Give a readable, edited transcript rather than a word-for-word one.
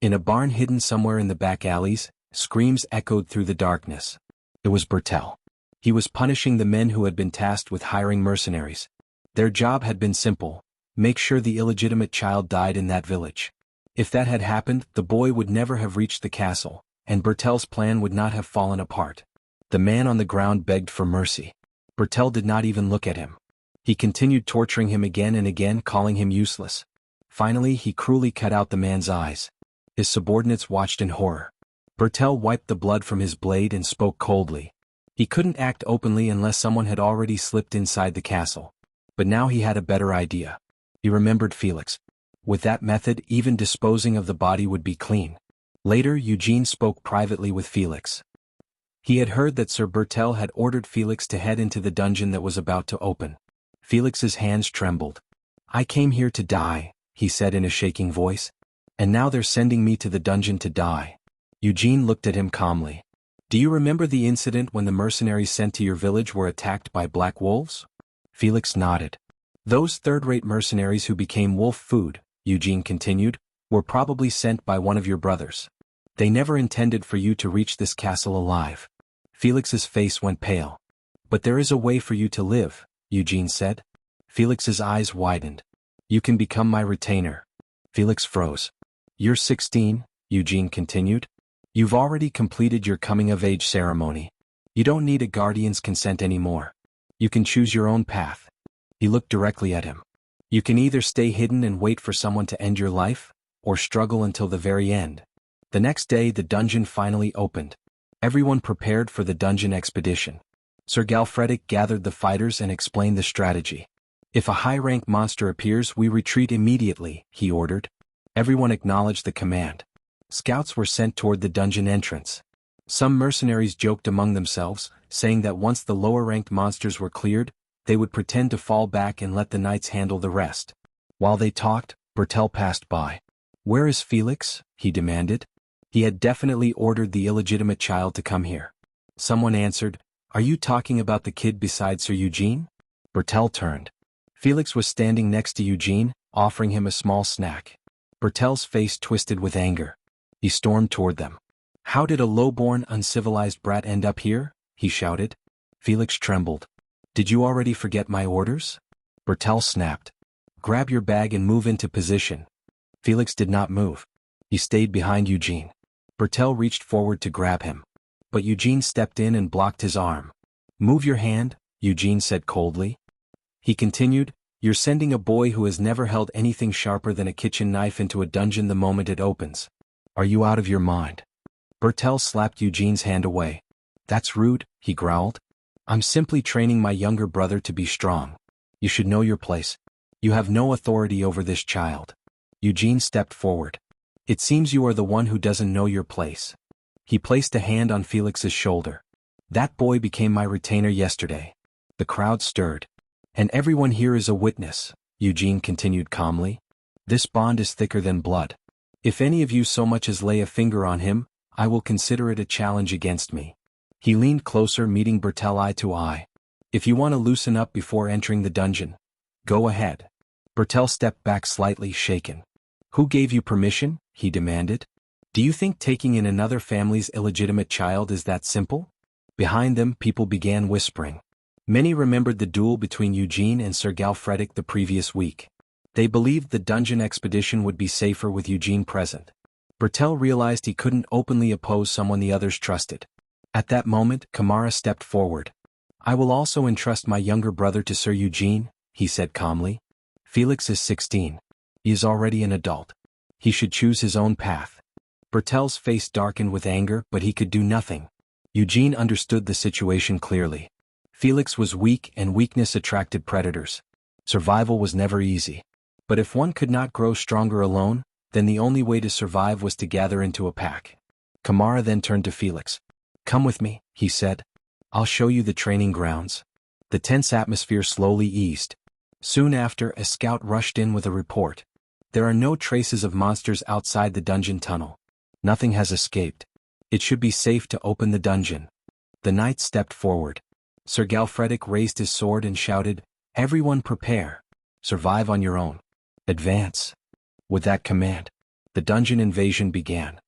In a barn hidden somewhere in the back alleys, screams echoed through the darkness. It was Bertel. He was punishing the men who had been tasked with hiring mercenaries. Their job had been simple: make sure the illegitimate child died in that village. If that had happened, the boy would never have reached the castle, and Bertel's plan would not have fallen apart. The man on the ground begged for mercy. Bertel did not even look at him. He continued torturing him again and again, calling him useless. Finally, he cruelly cut out the man's eyes. His subordinates watched in horror. Bertel wiped the blood from his blade and spoke coldly. He couldn't act openly unless someone had already slipped inside the castle. But now he had a better idea. He remembered Felix. With that method, even disposing of the body would be clean. Later, Eugene spoke privately with Felix. He had heard that Sir Bertel had ordered Felix to head into the dungeon that was about to open. Felix's hands trembled. "I came here to die," he said in a shaking voice. "And now they're sending me to the dungeon to die." Eugene looked at him calmly. "Do you remember the incident when the mercenaries sent to your village were attacked by black wolves?" Felix nodded. "Those third-rate mercenaries who became wolf food," Eugene continued, "were probably sent by one of your brothers. They never intended for you to reach this castle alive." Felix's face went pale. "But there is a way for you to live," Eugene said. Felix's eyes widened. "You can become my retainer." Felix froze. "You're 16, Eugene continued. "You've already completed your coming-of-age ceremony. You don't need a guardian's consent anymore. You can choose your own path." He looked directly at him. "You can either stay hidden and wait for someone to end your life, or struggle until the very end." The next day the dungeon finally opened. Everyone prepared for the dungeon expedition. Sir Galfredic gathered the fighters and explained the strategy. "If a high-rank monster appears, we retreat immediately," he ordered. Everyone acknowledged the command. Scouts were sent toward the dungeon entrance. Some mercenaries joked among themselves, saying that once the lower-ranked monsters were cleared, they would pretend to fall back and let the knights handle the rest. While they talked, Bertel passed by. "Where is Felix?" he demanded. He had definitely ordered the illegitimate child to come here. Someone answered, "Are you talking about the kid beside Sir Eugene?" Bertel turned. Felix was standing next to Eugene, offering him a small snack. Bertel's face twisted with anger. He stormed toward them. "How did a low-born, uncivilized brat end up here?" he shouted. Felix trembled. "Did you already forget my orders?" Bertel snapped. "Grab your bag and move into position." Felix did not move. He stayed behind Eugene. Bertel reached forward to grab him. But Eugene stepped in and blocked his arm. "Move your hand," Eugene said coldly. He continued, "You're sending a boy who has never held anything sharper than a kitchen knife into a dungeon the moment it opens. Are you out of your mind?" Bertel slapped Eugene's hand away. "That's rude," he growled. "I'm simply training my younger brother to be strong. You should know your place. You have no authority over this child." Eugene stepped forward. "It seems you are the one who doesn't know your place." He placed a hand on Felix's shoulder. "That boy became my retainer yesterday." The crowd stirred. "And everyone here is a witness," Eugene continued calmly. "This bond is thicker than blood. If any of you so much as lay a finger on him, I will consider it a challenge against me." He leaned closer, meeting Bertel eye to eye. "If you want to loosen up before entering the dungeon, go ahead." Bertel stepped back slightly, shaken. "Who gave you permission?" he demanded. "Do you think taking in another family's illegitimate child is that simple?" Behind them, people began whispering. Many remembered the duel between Eugene and Sir Galfredic the previous week. They believed the dungeon expedition would be safer with Eugene present. Bertel realized he couldn't openly oppose someone the others trusted. At that moment, Kamara stepped forward. "I will also entrust my younger brother to Sir Eugene," he said calmly. "Felix is 16. He is already an adult. He should choose his own path." Bertel's face darkened with anger, but he could do nothing. Eugene understood the situation clearly. Felix was weak, and weakness attracted predators. Survival was never easy. But if one could not grow stronger alone, then the only way to survive was to gather into a pack. Kamara then turned to Felix. "Come with me," he said. "I'll show you the training grounds." The tense atmosphere slowly eased. Soon after, a scout rushed in with a report. "There are no traces of monsters outside the dungeon tunnel. Nothing has escaped. It should be safe to open the dungeon." The knight stepped forward. Sir Galfredic raised his sword and shouted, "Everyone prepare. Survive on your own. Advance." With that command, The dungeon invasion began.